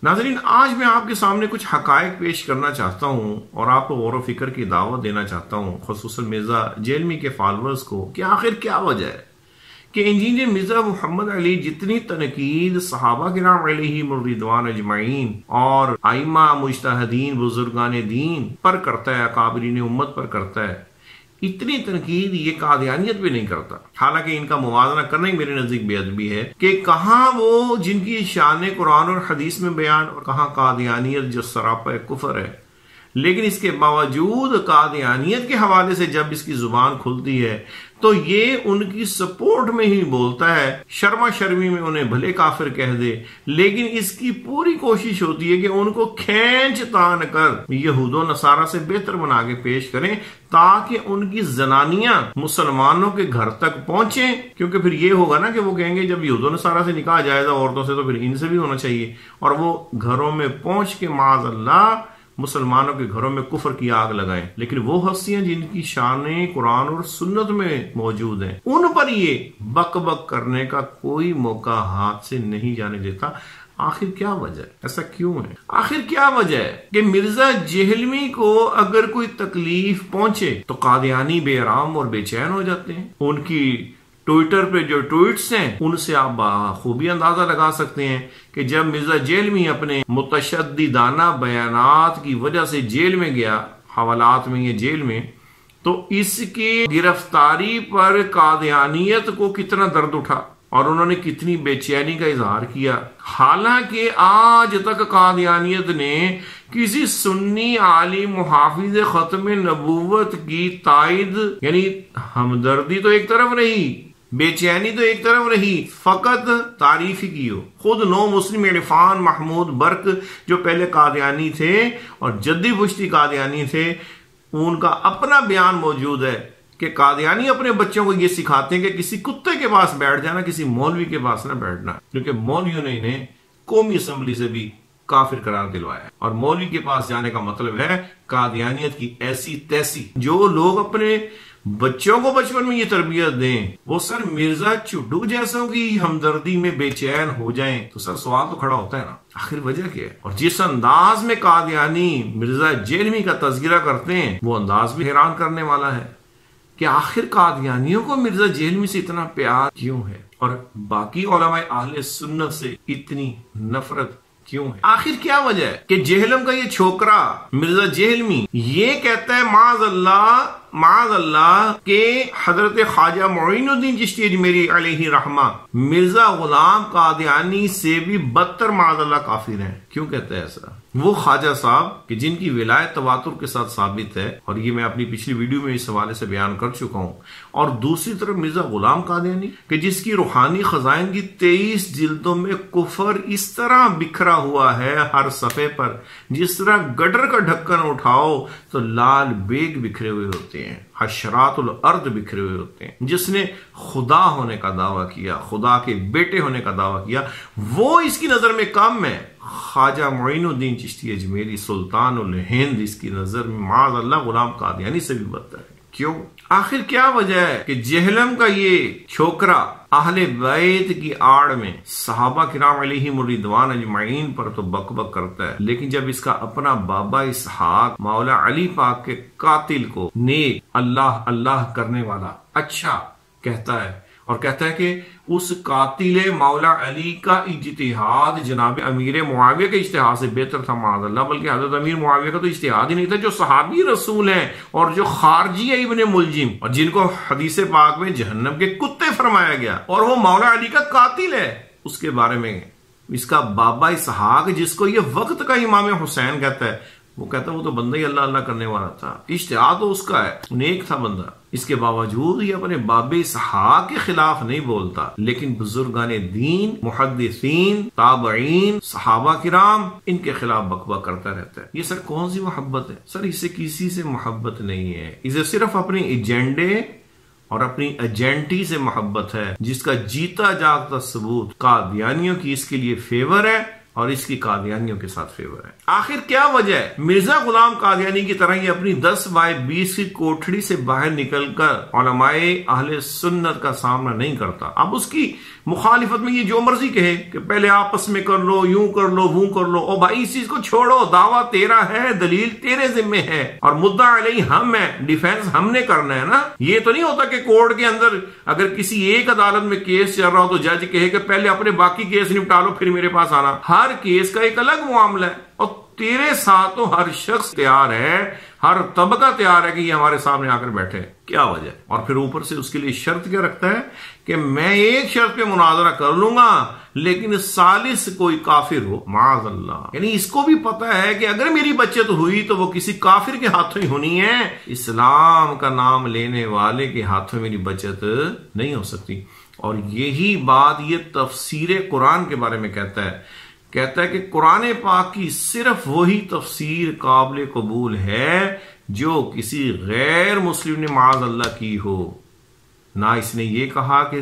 ناظرین، آج میں آپ کے سامنے کچھ حقائق پیش کرنا چاہتا ہوں اور آپ کو غور و فکر کی دعوت دینا چاہتا ہوں، خصوصاً مرزا جیلمی کے فالورز کو، کہ آخر کیا وجہ ہے کہ انجینئر مرزا محمد علی جتنی تنقید صحابہ کرام علیہم الرضوان اجمعین اور ائمہ مجتہدین بزرگان دین پر کرتا ہے، اکابرین امت پر کرتا ہے، اتنی تنقید یہ قادیانیت بھی نہیں کرتا۔ حالانکہ ان کا موازنہ کرنا ہی میرے نزدیک بے ادبی ہے کہ کہاں وہ جن کی شان قرآن اور حدیث میں بیان اور کہاں قادیانیت جو سراپا کفر ہے، لیکن اس کے باوجود قادیانیت کے حوالے سے جب اس کی زبان کھلتی ہے تو یہ ان کی سپورٹ میں ہی بولتا ہے، شرما شرمی میں انہیں بھلے کافر کہہ دے، لیکن اس کی پوری کوشش ہوتی ہے کہ ان کو کھینچ تان کر یہود و نصارہ سے بہتر بنا کے پیش کریں تاکہ ان کی زنانیاں مسلمانوں کے گھر تک پہنچیں، کیونکہ پھر یہ ہوگا نا کہ وہ کہیں گے جب یہود و نصارہ سے نکاح جائز ہے عورتوں سے تو پھر ان سے بھی ہونا چاہیے، اور وہ گھروں میں پہنچ کے معاذ اللہ مسلمانوں کے گھروں میں کفر کی آگ لگائیں۔ لیکن وہ ہستیاں جن کی شانیں قرآن اور سنت میں موجود ہیں، ان پر یہ بک بک کرنے کا کوئی موقع ہاتھ سے نہیں جانے دیتا۔ آخر کیا وجہ ہے؟ ایسا کیوں ہے؟ آخر کیا وجہ ہے کہ مرزا جہلمی کو اگر کوئی تکلیف پہنچے تو قادیانی بے آرام اور بے چین ہو جاتے ہیں؟ ان کی ٹویٹر پہ جو ٹویٹس ہیں ان سے آپ بخوبی اندازہ لگا سکتے ہیں کہ جب مرزا جیلمی اپنے متشددانہ بیانات کی وجہ سے جیل میں گیا، حوالات میں یہ جیل میں، تو اس کی گرفتاری پر قادیانیت کو کتنا درد اٹھا اور انہوں نے کتنی بے چینی کا اظہار کیا، حالانکہ آج تک قادیانیت نے کسی سنی عالم محافظ ختم نبوت کی تائید، یعنی ہمدردی تو ایک طرف رہی، بے چینی تو ایک طرف رہی، فقط تعریف ہی کی ہو۔ خود نو مسلم عرفان محمود برق جو پہلے قادیانی تھے اور جدی پشتی قادیانی تھے، ان کا اپنا بیان موجود ہے کہ قادیانی اپنے بچوں کو یہ سکھاتے ہیں کہ کسی کتے کے پاس بیٹھ جانا، کسی مولوی کے پاس نہ بیٹھنا، کیونکہ مولویوں نے انہیں قومی اسمبلی سے بھی کافر قرار دلوایا، اور مولوی کے پاس جانے کا مطلب ہے قادیانیت کی ایسی تیسی۔ جو لوگ اپنے بچوں کو بچپن میں یہ تربیت دیں وہ سر مرزا چڈو جیسوں کی ہمدردی میں بے چین ہو جائیں تو سر سوال تو کھڑا ہوتا ہے نا، آخر وجہ کیا ہے؟ اور جس انداز میں قادیانی مرزا جیلمی کا تذکرہ کرتے ہیں وہ انداز بھی حیران کرنے والا ہے کہ آخر قادیانیوں کو مرزا جیلمی سے اتنا پیار کیوں ہے اور باقی علماء اہل سنت سے اتنی نفرت کیوں ہے؟ آخر کیا وجہ ہے کہ جہلم کا یہ چھوکرا مرزا جہلمی یہ کہتا ہے معاذ اللہ کہ حضرت خواجہ معین الدین چشتی اجمیری علیہ رحمہ مرزا غلام قادیانی سے بھی بدتر معاذ اللہ کافر ہیں؟ کیوں کہتا ہے ایسا؟ وہ خواجہ صاحب کہ جن کی ولایت تواتر کے ساتھ ثابت ہے، اور یہ میں اپنی پچھلی ویڈیو میں اس حوالے سے بیان کر چکا ہوں، اور دوسری طرف مرزا غلام قادیانی کہ جس کی روحانی خزائن کی 23 جلدوں میں کفر اس طرح بکھرا ہوا ہے ہر صفحے پر، جس طرح گٹر کا ڈھکن اٹھاؤ تو لال بیگ بکھرے ہوئے ہوتے ہیں، حشرات الارض بکھرے ہوئے ہوتے ہیں۔ جس نے خدا ہونے کا دعویٰ کیا، خدا کے بیٹے ہونے کا دعویٰ کیا، وہ اس کی نظر میں کم ہے۔ خواجہ معین الدین چشتی اجمیری سلطان الہند اس کی نظر میں معاذ اللہ غلام قادیانی سے بھی بدتر ہے۔ کیوں؟ آخر کیا وجہ ہے کہ جہلم کا یہ چھوکرا اہل بیت کی آڑ میں صحابہ کرام علیہم الرضوان اجمعین پر تو بک بک کرتا ہے، لیکن جب اس کا اپنا بابا اسحاق مولا علی پاک کے قاتل کو نیک اللہ اللہ کرنے والا اچھا کہتا ہے، اور کہتا ہے کہ اس قاتل مولا علی کا اجتہاد جناب امیر معاویہ کے اجتہاد سے بہتر تھا معاذ اللہ، بلکہ حضرت امیر معاویہ کا تو اجتہاد ہی نہیں تھا، جو صحابی رسول ہیں اور جو خارجی ہے ابن ملجم، اور جن کو حدیث پاک میں جہنم کے کتے فرمایا گیا، اور وہ مولا علی کا قاتل ہے۔ اس کے بارے میں اس کا بابا اسحاق جس کو یہ وقت کا امام حسین کہتا ہے، وہ کہتا ہے وہ تو بندہ ہی اللہ اللہ کرنے والا تھا، اجتہاد تو اس کا ہے، نیک تھا بندہ۔ اس کے باوجود یہ اپنے باب اسحاق کے خلاف نہیں بولتا، لیکن بزرگان دین، محدثین، تابعین، صحابہ کرام ان کے خلاف بکبک کرتا رہتا ہے۔ یہ سر کون سی محبت ہے؟ سر اسے کسی سے محبت نہیں ہے، اسے صرف اپنے ایجنڈے اور اپنی ایجنٹی سے محبت ہے، جس کا جیتا جاگتا ثبوت قادیانیوں کی اس کے لیے فیور ہے اور اس کی قادیانیوں کے ساتھ فیور ہے۔ آخر کیا وجہ ہے مرزا غلام قادیانی کی طرح یہ اپنی 10/20 کی کوٹھڑی سے باہر نکل کر علماء اہل سنت کا سامنا نہیں کرتا؟ اب اس کی مخالفت میں یہ جو مرضی کہے کہ پہلے آپس میں کر لو، یوں کر لو، وہ کر لو، او بھائی اس چیز کو چھوڑو، دعویٰ تیرا ہے، دلیل تیرے ذمے ہے اور مدعا علیہ ہم ہے، ڈیفینس ہم نے کرنا ہے نا۔ یہ تو نہیں ہوتا کہ کورٹ کے اندر اگر کسی ایک عدالت میں کیس چل رہا ہو تو جج کہے کہ پہلے اپنے باقی کیس نپٹا لو پھر میرے پاس آنا۔ ہر کیس کا ایک الگ معاملہ ہے اور تیرے ساتھ تو ہر شخص تیار ہے، ہر طبقہ تیار ہے کہ یہ ہمارے سامنے آ کر بیٹھے۔ کیا وجہ ہے؟ اور پھر اوپر سے اس کے لیے شرط کیا رکھتا ہے کہ میں ایک شرط پہ مناظرہ کر لوں گا لیکن ثالث کوئی کافر ہو، معاذ اللہ۔ یعنی اس کو بھی پتا ہے کہ اگر میری بچت ہوئی تو وہ کسی کافر کے ہاتھوں ہی ہونی ہے، اسلام کا نام لینے والے کے ہاتھوں میری بچت نہیں ہو سکتی۔ اور یہی بات یہ تفسیر قرآن کے بارے میں کہتا ہے کہ قرآن پاک کی صرف وہی تفسیر قابل قبول ہے جو کسی غیر مسلم نے معاذ اللہ کی ہو۔ نہ اس نے یہ کہا کہ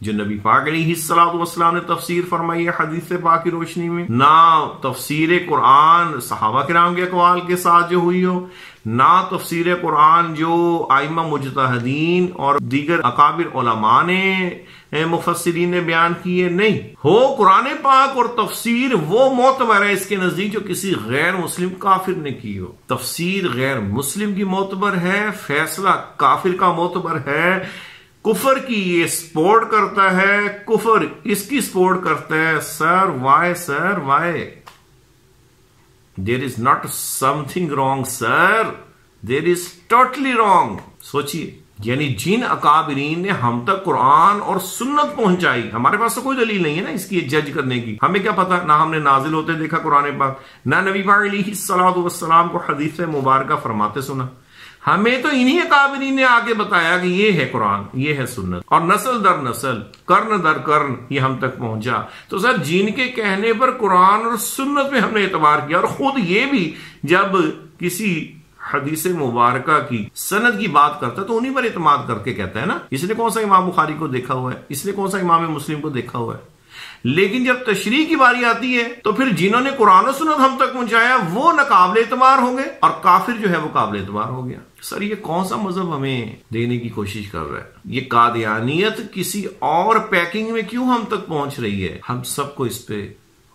جو نبی پاک علیہ الصلوۃ والسلام نے تفسیر فرمائی ہے حدیث پاک کی روشنی میں، نہ تفسیر قرآن صحابہ کرام کے اقوال کے ساتھ جو ہوئی ہو، نہ تفسیر قرآن جو ائمہ مجتہدین اور دیگر اکابر علماء نے مفسرین نے بیان کیے، نہیں ہو قرآن پاک اور تفسیر وہ معتبر ہے اس کے نزدیک جو کسی غیر مسلم کافر نے کی ہو۔ تفسیر غیر مسلم کی معتبر ہے، فیصلہ کافر کا معتبر ہے، کفر کی یہ سپورٹ کرتا ہے، کفر اس کی سپورٹ کرتا ہے۔ سر Y there is not something wrong sir, there is totally wrong۔ سوچئے، یعنی جن اکابرین نے ہم تک قرآن اور سنت پہنچائی، ہمارے پاس تو کوئی دلیل نہیں ہے نا اس کی جج کرنے کی، ہمیں کیا پتا، نہ ہم نے نازل ہوتے دیکھا قرآن پاک، نہ نبی پاک علیہ الصلوۃ والسلام کو حدیث مبارکہ فرماتے سنا، ہمیں تو انہی اکابرین نے آگے بتایا کہ یہ ہے قرآن، یہ ہے سنت، اور نسل در نسل، قرن در قرن یہ ہم تک پہنچا۔ تو سر جن کے کہنے پر قرآن اور سنت میں ہم نے اعتبار کیا، اور خود یہ بھی جب کسی حدیث مبارکہ کی سند کی بات کرتا ہے تو انہی پر اعتماد کر کے کہتا ہے نا۔ اس نے کون سا امام بخاری کو دیکھا ہوا ہے، اس نے کون سا امام مسلم کو دیکھا ہوا ہے؟ لیکن جب تشریح کی باری آتی ہے تو پھر جنہوں نے قرآن و سنت ہم تک پہنچایا وہ ناقابل اعتبار ہو گئے اور کافر جو ہے وہ قابل اعتبار ہو گیا۔ سر یہ کون سا مذہب ہمیں دینے کی کوشش کر رہا ہے؟ یہ قادیانیت کسی اور پیکنگ میں کیوں ہم تک پہنچ رہی ہے؟ ہم سب کو اس پہ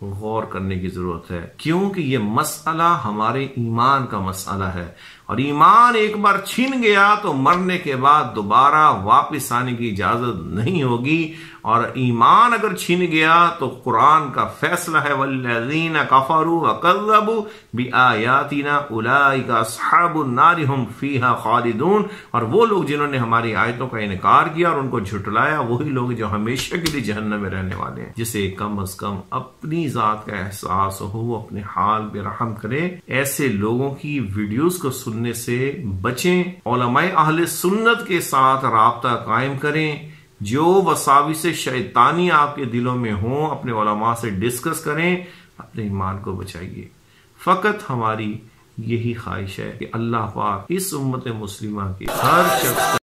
غور کرنے کی ضرورت ہے، کیونکہ یہ مسئلہ ہمارے ایمان کا مسئلہ ہے، اور ایمان ایک بار چھن گیا تو مرنے کے بعد دوبارہ واپس آنے کی اجازت نہیں ہوگی، اور ایمان اگر چھن گیا تو قرآن کا فیصلہ ہے والذین کفروا وکذبوا بآیاتنا اولئک اصحاب النار هم فیها خالدون۔ اور وہ لوگ جنہوں نے ہماری آیتوں کا انکار کیا اور ان کو جھٹلایا وہی لوگ جو ہمیشہ کے لیے جہنم میں رہنے والے ہیں۔ جسے کم از کم اپنی ذات کا احساس ہو وہ اپنے حال پہ رحم کرے، ایسے لوگوں کی ویڈیوز کو سننے سے بچیں، علماء اہل سنت کے ساتھ رابطہ قائم کریں، جو وساوس شیطانی آپ کے دلوں میں ہوں اپنے علماء سے ڈسکس کریں، اپنے ایمان کو بچائیے۔ فقط ہماری یہی خواہش ہے کہ اللہ پاک اس امت مسلمہ کے ہر شخص